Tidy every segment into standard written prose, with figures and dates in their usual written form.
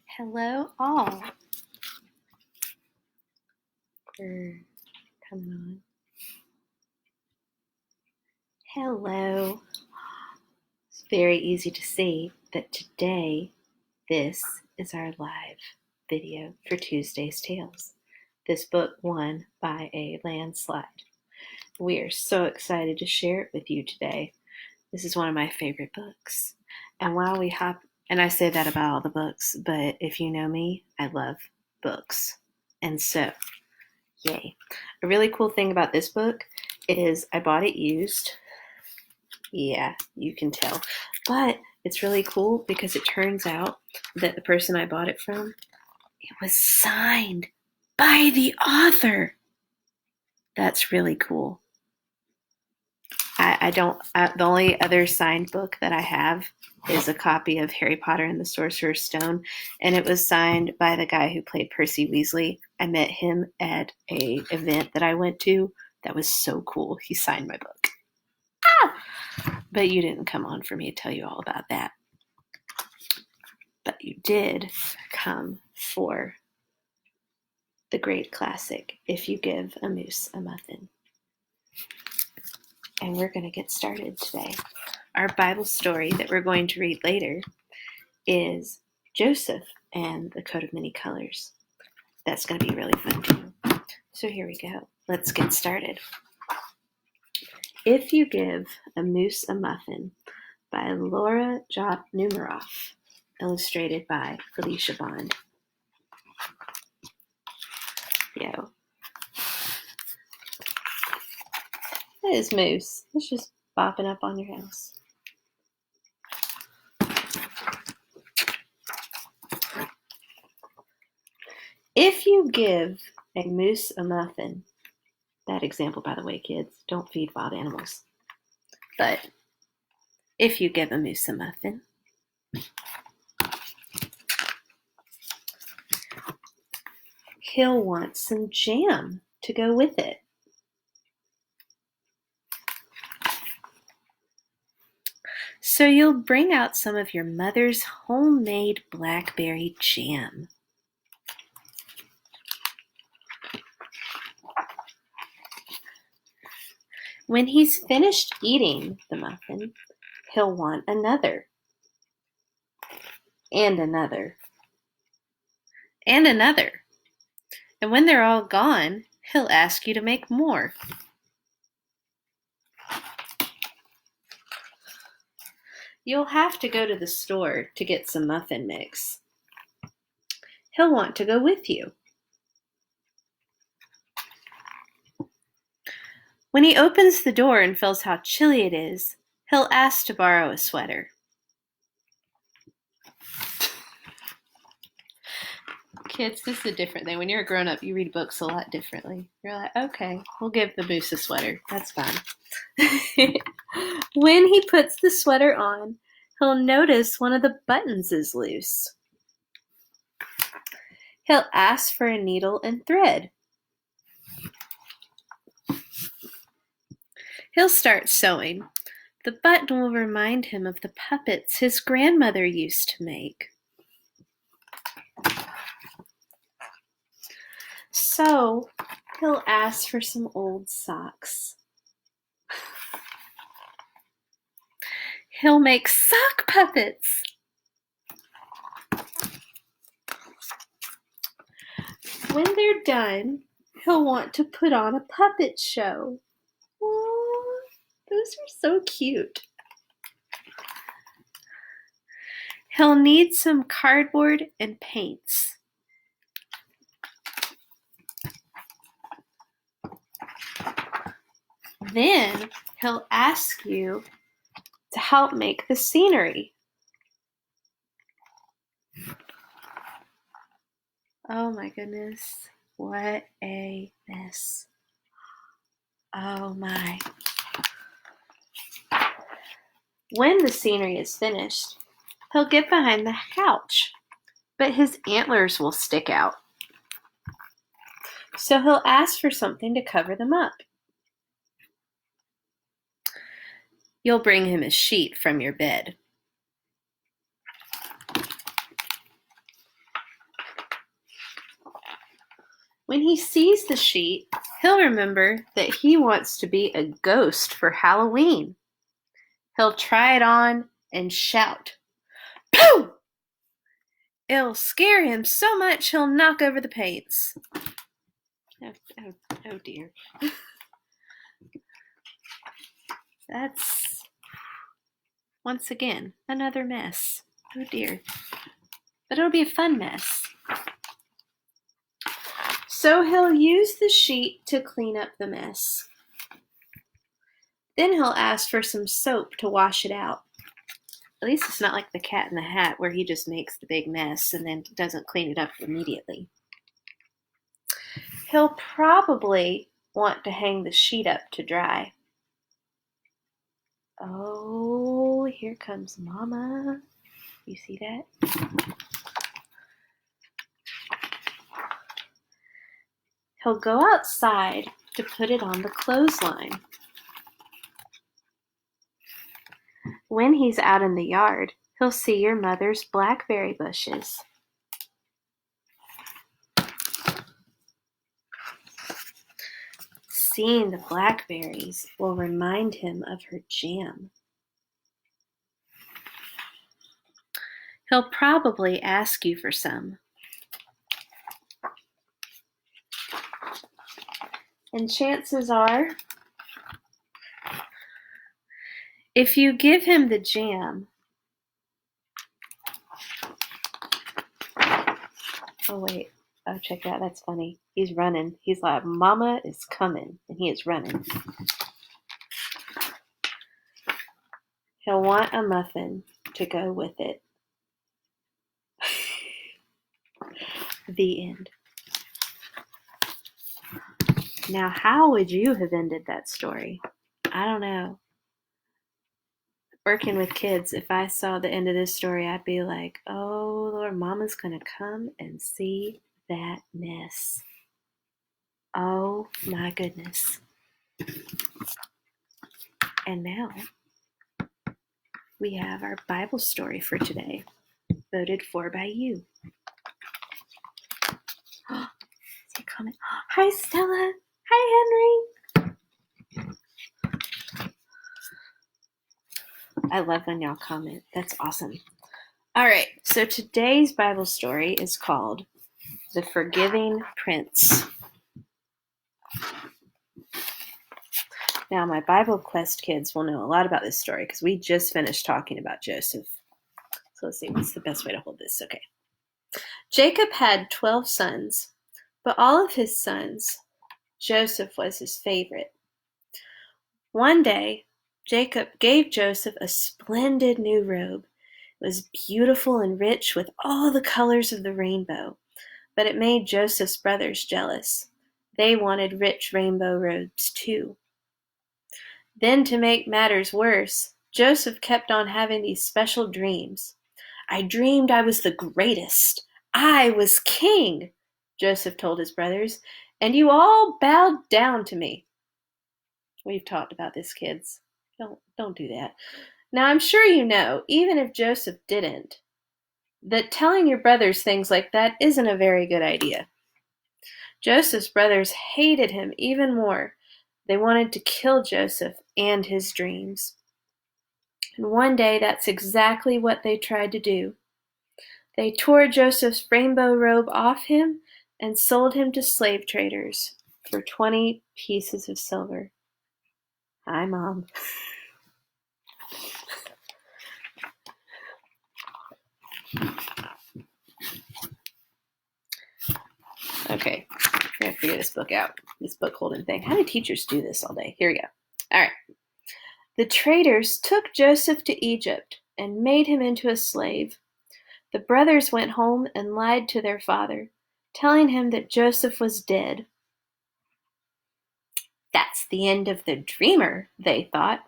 Hello, all. We're coming on. Hello. It's very easy to see that today this is our live video for Tuesday's Tales. This book won by a landslide. We are so excited to share it with you today. This is one of my favorite books. And while we hop, and I say that about all the books, but if you know me, I love books. And so, yay. A really cool thing about this book is I bought it used. Yeah, you can tell. But it's really cool because it turns out that the person I bought it from, it was signed by the author. That's really cool. The only other signed book that I have is a copy of Harry Potter and the Sorcerer's Stone, and it was signed by the guy who played Percy Weasley. I met him at an event that I went to. That was so cool. He signed my book. But you didn't come on for me to tell you all about that. But you did come for the great classic, If You Give a Moose a Muffin. And we're going to get started today. Our Bible story that we're going to read later is Joseph and the Coat of Many Colors. That's going to be really fun too. So here we go. Let's get started. If You Give a Moose a Muffin by Laura Jop Numeroff, illustrated by Felicia Bond. Yo. That is Moose. It's just bopping up on your house. If you give a moose a muffin, that example, by the way, kids, don't feed wild animals. But if you give a moose a muffin, he'll want some jam to go with it. So you'll bring out some of your mother's homemade blackberry jam. When he's finished eating the muffin, he'll want another, and another, and another. And when they're all gone, he'll ask you to make more. You'll have to go to the store to get some muffin mix. He'll want to go with you. When he opens the door and feels how chilly it is, he'll ask to borrow a sweater. Kids, this is a different thing. When you're a grown-up, you read books a lot differently. You're like, okay, we'll give the moose a sweater. That's fine. When he puts the sweater on, he'll notice one of the buttons is loose. He'll ask for a needle and thread. He'll start sewing. The button will remind him of the puppets his grandmother used to make. So he'll ask for some old socks. He'll make sock puppets. When they're done, he'll want to put on a puppet show. Aww, those are so cute. He'll need some cardboard and paints. Then he'll ask you to help make the scenery. Oh my goodness, what a mess. Oh my. When the scenery is finished, he'll get behind the couch, but his antlers will stick out. So he'll ask for something to cover them up. You'll bring him a sheet from your bed. When he sees the sheet, he'll remember that he wants to be a ghost for Halloween. He'll try it on and shout, "Pooh!" It'll scare him so much he'll knock over the paints. Oh dear. That's, once again, another mess. Oh dear. But it'll be a fun mess. So he'll use the sheet to clean up the mess. Then he'll ask for some soap to wash it out. At least it's not like the Cat in the Hat where he just makes the big mess and then doesn't clean it up immediately. He'll probably want to hang the sheet up to dry. Oh, here comes Mama. You see that? He'll go outside to put it on the clothesline. When he's out in the yard, he'll see your mother's blackberry bushes. Seeing the blackberries will remind him of her jam. He'll probably ask you for some. And chances are, if you give him the jam, oh wait, oh check that, that's funny. He's running. He's like, Mama is coming, and he is running. He'll want a muffin to go with it. The end. Now, how would you have ended that story? I don't know. Working with kids, if I saw the end of this story, I'd be like, oh, Lord, Mama's going to come and see that mess. Oh, my goodness. And now, we have our Bible story for today, voted for by you. See a comment. Hi, Stella. Hi, Henry. I love when y'all comment. That's awesome. All right, so today's Bible story is called The Forgiving Prince. Now, my Bible Quest kids will know a lot about this story because we just finished talking about Joseph. So let's see, what's the best way to hold this? Okay. Jacob had 12 sons, but all of his sons, Joseph was his favorite. One day, Jacob gave Joseph a splendid new robe. It was beautiful and rich with all the colors of the rainbow, but it made Joseph's brothers jealous. They wanted rich rainbow robes too. Then, to make matters worse, Joseph kept on having these special dreams. I dreamed I was the greatest. I was king, Joseph told his brothers, and you all bowed down to me. We've talked about this, kids. Don't do that. Now, I'm sure you know, even if Joseph didn't, that telling your brothers things like that isn't a very good idea. Joseph's brothers hated him even more. They wanted to kill Joseph and his dreams. And one day, that's exactly what they tried to do. They tore Joseph's rainbow robe off him and sold him to slave traders for 20 pieces of silver. Hi, Mom. Okay, I'm going to figure this book out, this book holding thing. How do teachers do this all day? Here we go. All right. The traders took Joseph to Egypt and made him into a slave. The brothers went home and lied to their father, telling him that Joseph was dead. That's the end of the dreamer, they thought.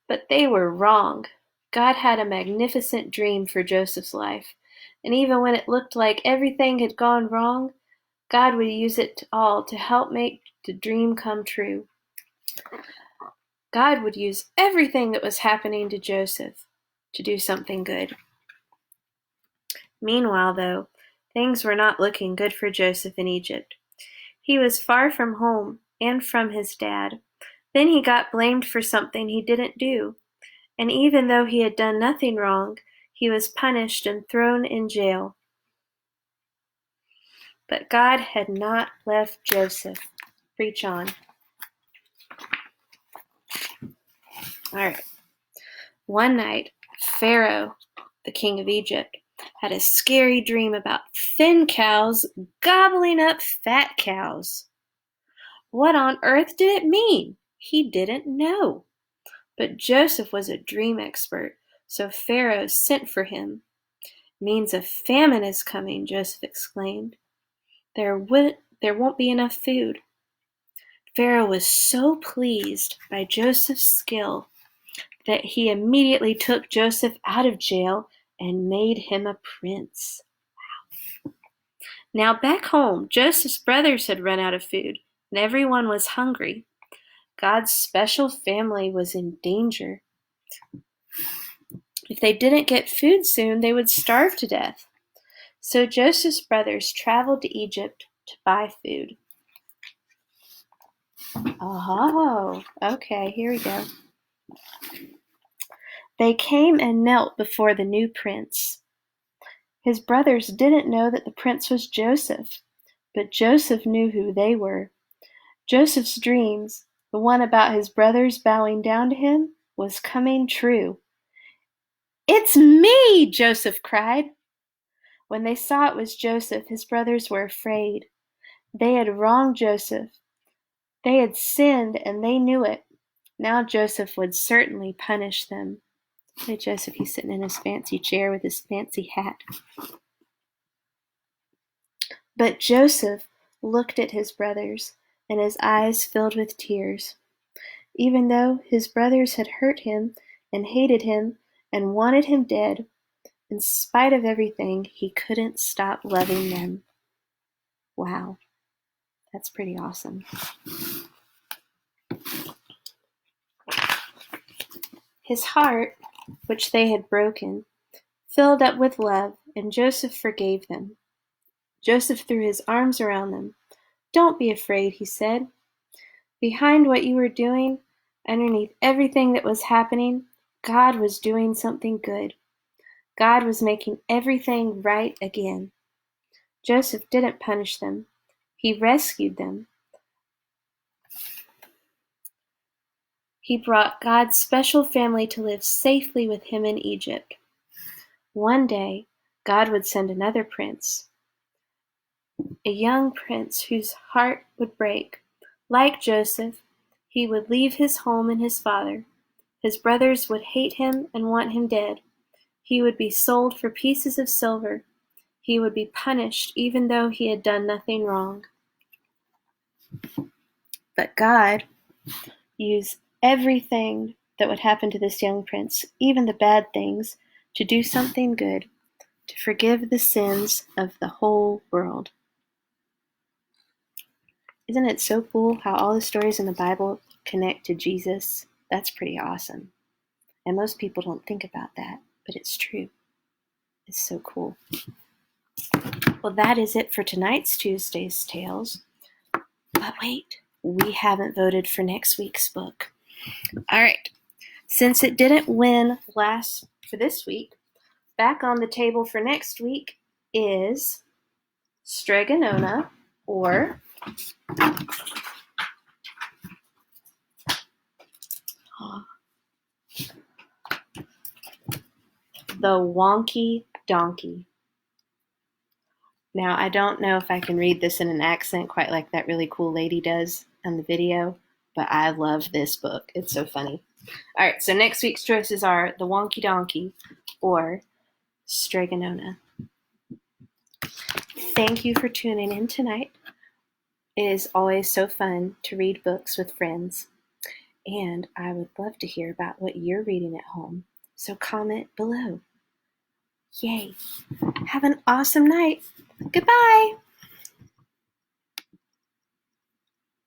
But they were wrong. God had a magnificent dream for Joseph's life, and even when it looked like everything had gone wrong, God would use it all to help make the dream come true. God would use everything that was happening to Joseph to do something good. Meanwhile, though, things were not looking good for Joseph in Egypt. He was far from home and from his dad. Then he got blamed for something he didn't do. And even though he had done nothing wrong, he was punished and thrown in jail. But God had not left Joseph. Preach on. All right. One night, Pharaoh, the king of Egypt, had a scary dream about thin cows gobbling up fat cows. What on earth did it mean? He didn't know. But Joseph was a dream expert, so Pharaoh sent for him. "Means a famine is coming," Joseph exclaimed. There won't be enough food." Pharaoh was so pleased by Joseph's skill that he immediately took Joseph out of jail and made him a prince. Now back home, Joseph's brothers had run out of food, and everyone was hungry. God's special family was in danger. If they didn't get food soon, they would starve to death. So Joseph's brothers traveled to Egypt to buy food. Oh, okay, here we go. They came and knelt before the new prince. His brothers didn't know that the prince was Joseph, but Joseph knew who they were. Joseph's dreams, the one about his brothers bowing down to him, was coming true. "It's me!" Joseph cried. When they saw it was Joseph, his brothers were afraid. They had wronged Joseph. They had sinned, and they knew it. Now Joseph would certainly punish them. Hey, Joseph, he's sitting in his fancy chair with his fancy hat. But Joseph looked at his brothers, and his eyes filled with tears. Even though his brothers had hurt him and hated him and wanted him dead, in spite of everything, he couldn't stop loving them. Wow, that's pretty awesome. His heart, which they had broken, filled up with love, and Joseph forgave them. Joseph threw his arms around them. "Don't be afraid," he said. "Behind what you were doing, underneath everything that was happening, God was doing something good. God was making everything right again." Joseph didn't punish them. He rescued them. He brought God's special family to live safely with him in Egypt. One day, God would send another prince, a young prince whose heart would break. Like Joseph, he would leave his home and his father. His brothers would hate him and want him dead. He would be sold for pieces of silver. He would be punished even though he had done nothing wrong. But God used everything that would happen to this young prince, even the bad things, to do something good, to forgive the sins of the whole world. Isn't it so cool how all the stories in the Bible connect to Jesus? That's pretty awesome. And most people don't think about that, but it's true. It's so cool. Well, that is it for tonight's Tuesday's Tales. But wait, we haven't voted for next week's book. All right. Since it didn't win for this week, back on the table for next week is Stregonona, or The Wonky Donkey. Now, I don't know if I can read this in an accent quite like that really cool lady does on the video, but I love this book. It's so funny. All right, so next week's choices are The Wonky Donkey or Stregonona. Thank you for tuning in tonight. It is always so fun to read books with friends, and I would love to hear about what you're reading at home, so comment below. Yay! Have an awesome night. Goodbye!